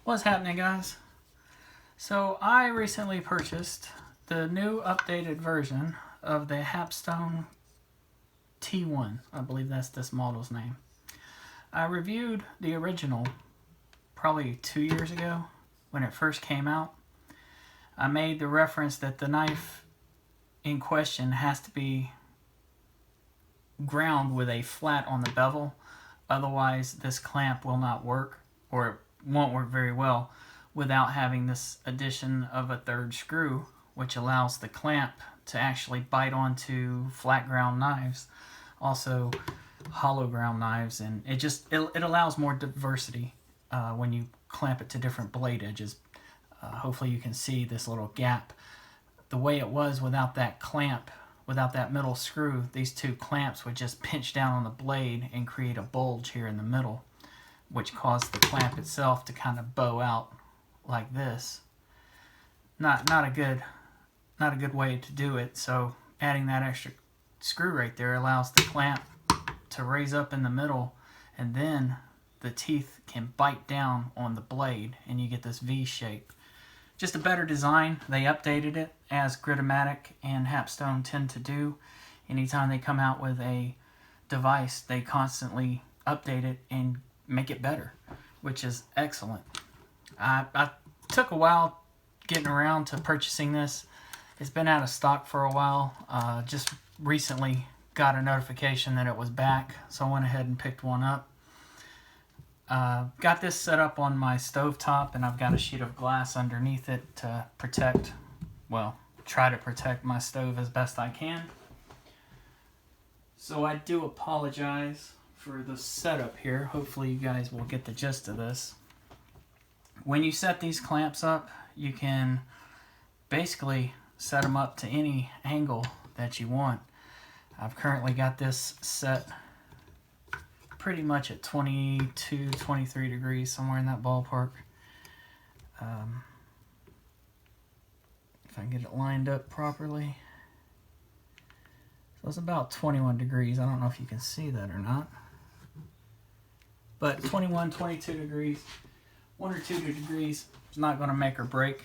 What's happening, guys? So I recently purchased the new updated version of the Hapstone T1. I believe that's this model's name. I reviewed the original probably 2 years ago when it first came out. I made the reference that the knife in question has to be ground with a flat on the bevel, otherwise this clamp will not work, or it won't work very well without having this addition of a third screw, which allows the clamp to actually bite onto flat ground knives, also hollow ground knives, and it allows more diversity when you clamp it to different blade edges. Hopefully you can see this little gap. The way it was without that clamp, without that middle screw, these two clamps would just pinch down on the blade and create a bulge here in the middle, which caused the clamp itself to kind of bow out like this. Not a good way to do it. So adding that extra screw right there allows the clamp to raise up in the middle, and then the teeth can bite down on the blade and you get this V shape. Just a better design. They updated it, as Gritomatic and Hapstone tend to do. Anytime they come out with a device, they constantly update it and make it better, which is excellent. I took a while getting around to purchasing this. It's been out of stock for a while. Just recently got a notification that it was back, so I went ahead and picked one up. Got this set up on my stovetop, and I've got a sheet of glass underneath it to protect, well, try to protect my stove as best I can. So I do apologize for the setup here. Hopefully you guys will get the gist of this. When you set these clamps up, you can basically set them up to any angle that you want. I've currently got this set pretty much at 22, 23 degrees, somewhere in that ballpark. If I can get it lined up properly. So it's about 21 degrees. I don't know if you can see that or not. But 21, 22 degrees, 1 or 2 degrees is not going to make or break.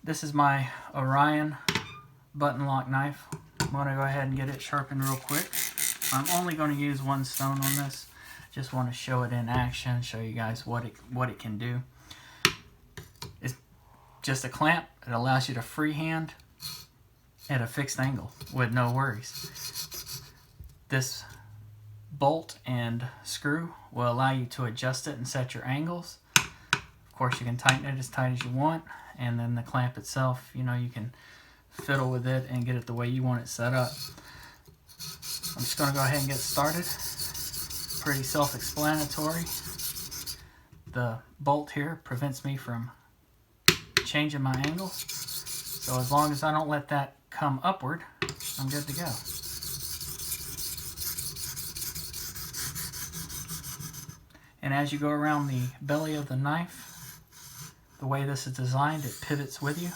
This is my Orion button lock knife. I'm going to go ahead and get it sharpened real quick. I'm only going to use one stone on this. Just want to show it in action, show you guys what it can do. It's just a clamp. It allows you to freehand at a fixed angle with no worries. This bolt and screw will allow you to adjust it and set your angles. Of course, you can tighten it as tight as you want, and then the clamp itself, you can fiddle with it and get it the way you want it set up. I'm just going to go ahead and get started. Pretty self-explanatory. The bolt here prevents me from changing my angle, so as long as I don't let that come upward, I'm good to go. And as you go around the belly of the knife, the way this is designed, it pivots with you,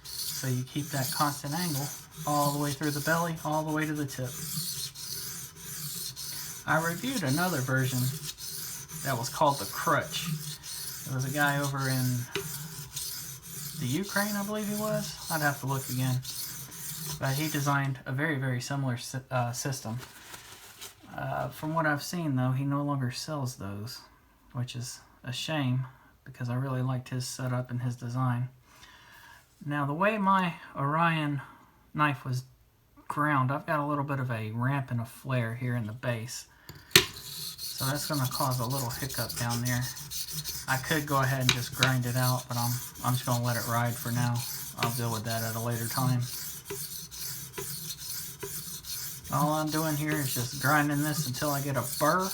so you keep that constant angle all the way through the belly, all the way to the tip. I reviewed another version that was called the Crutch. There was a guy over in the Ukraine, I believe he was. I'd have to look again. But he designed a very, very similar system. From what I've seen, though, he no longer sells those, which is a shame because I really liked his setup and his design. Now, the way my Orion knife was ground, I've got a little bit of a ramp and a flare here in the base. So that's going to cause a little hiccup down there. I could go ahead and just grind it out, but I'm just going to let it ride for now. I'll deal with that at a later time. All I'm doing here is just grinding this until I get a burr.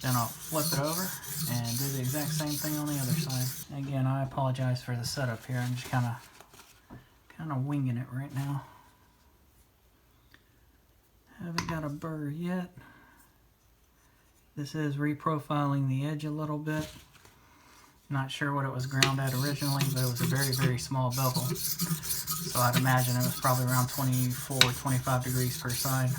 Then I'll flip it over and do the exact same thing on the other side. Again, I apologize for the setup here. I'm just kind of winging it right now. Haven't got a burr yet. This is reprofiling the edge a little bit. Not sure what it was ground at originally, but it was a very, very small bevel. So I'd imagine it was probably around 24, 25 degrees per side.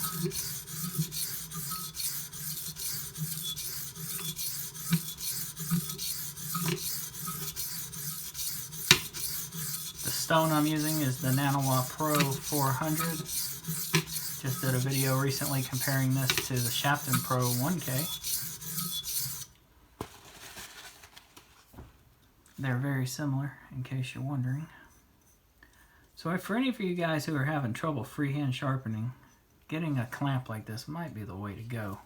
stone I'm using is the Naniwa Pro 400. Just did a video recently comparing this to the Sharpening Pro 1K. They're very similar, in case you're wondering. So for any of you guys who are having trouble freehand sharpening, getting a clamp like this might be the way to go.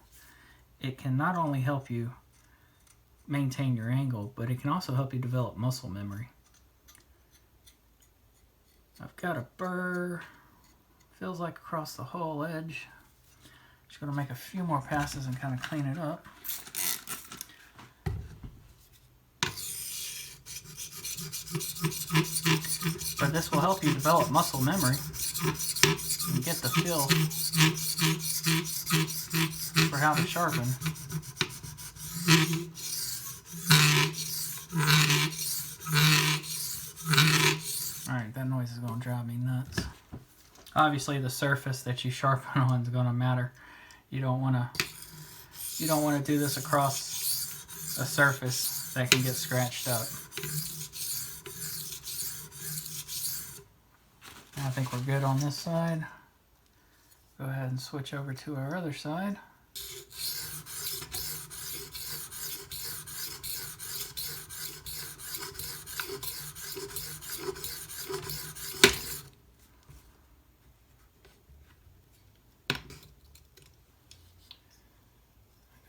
It can not only help you maintain your angle, but it can also help you develop muscle memory. I've got a burr, feels like across the whole edge. Just going to make a few more passes and kind of clean it up. But this will help you develop muscle memory and get the feel for how to sharpen. Alright, that noise is going to drive me nuts. Obviously the surface that you sharpen on is going to matter. You don't want to do this across a surface that can get scratched up. I think we're good on this side. Go ahead and switch over to our other side.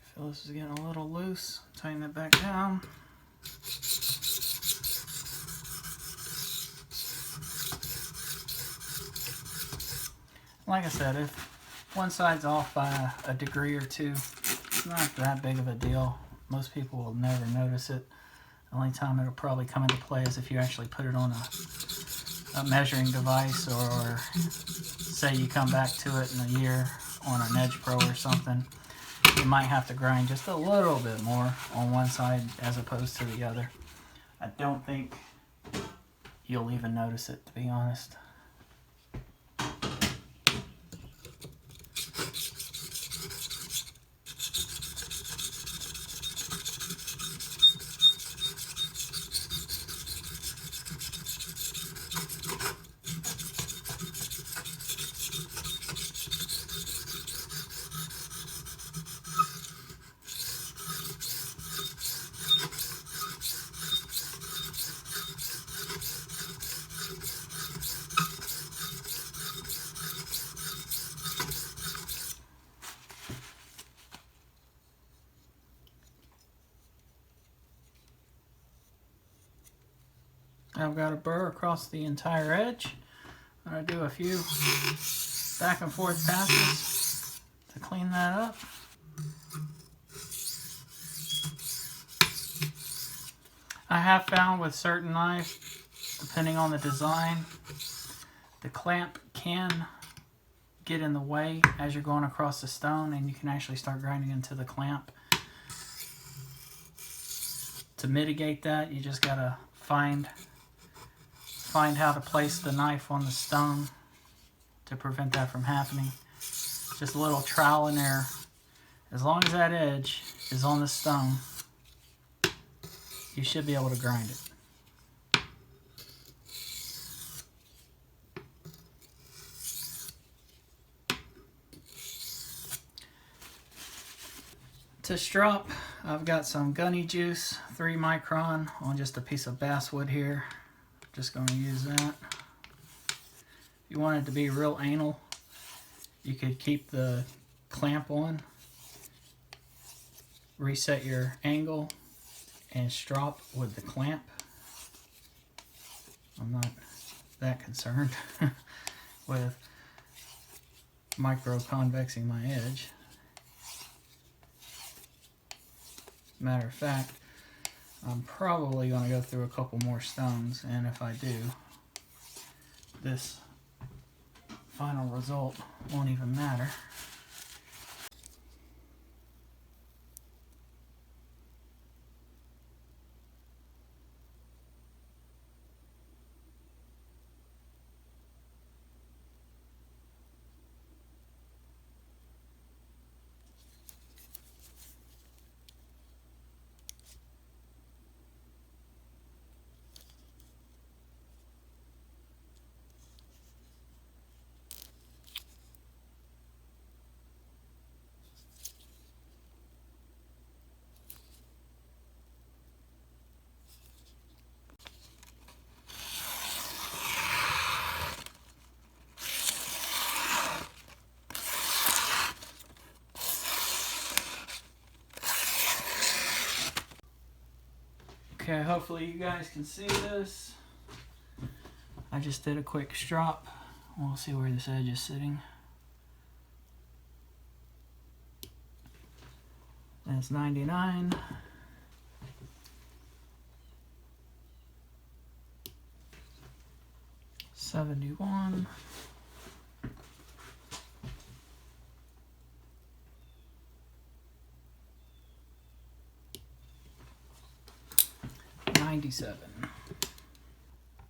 I feel this is getting a little loose. Tighten it back down. Like I said, if one side's off by a degree or two, it's not that big of a deal. Most people will never notice it. The only time it'll probably come into play is if you actually put it on a measuring device, or say you come back to it in a year on an Edge Pro or something. You might have to grind just a little bit more on one side as opposed to the other. I don't think you'll even notice it, to be honest. I've got a burr across the entire edge. I'm going to do a few back and forth passes to clean that up. I have found with certain knives, depending on the design, the clamp can get in the way as you're going across the stone, and you can actually start grinding into the clamp. To mitigate that, you just got to find how to place the knife on the stone to prevent that from happening. Just a little trial and error. As long as that edge is on the stone, you should be able to grind it. To strop, I've got some gunny juice, 3 micron on just a piece of basswood here. Just going to use that. If you want it to be real anal, you could keep the clamp on, reset your angle, and strop with the clamp. I'm not that concerned with micro-convexing my edge. Matter of fact, I'm probably going to go through a couple more stones, and if I do, this final result won't even matter. Okay, hopefully you guys can see this. I just did a quick strop. We'll see where this edge is sitting. That's 99. $71. $97.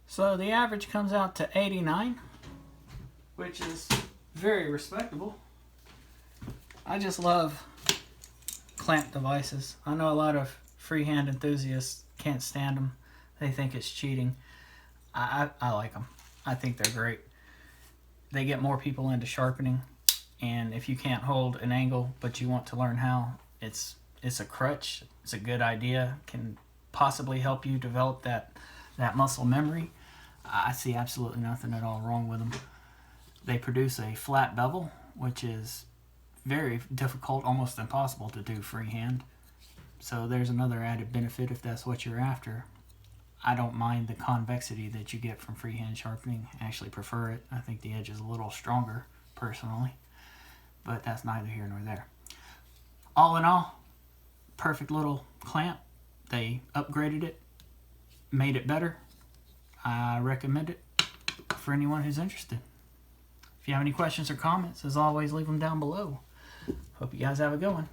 So the average comes out to 89, which is very respectable. I just love clamp devices. I know a lot of freehand enthusiasts can't stand them. They think it's cheating. I like them. I think they're great. They get more people into sharpening, and if you can't hold an angle but you want to learn how, it's a crutch. It's a good idea. Can possibly help you develop that muscle memory. I see absolutely nothing at all wrong with them. They produce a flat bevel, which is very difficult, almost impossible to do freehand. So there's another added benefit if that's what you're after. I don't mind the convexity that you get from freehand sharpening. I actually prefer it. I think the edge is a little stronger, personally. But that's neither here nor there. All in all, perfect little clamp. They upgraded it, made it better. I recommend it for anyone who's interested. If you have any questions or comments, as always, leave them down below. Hope you guys have a good one.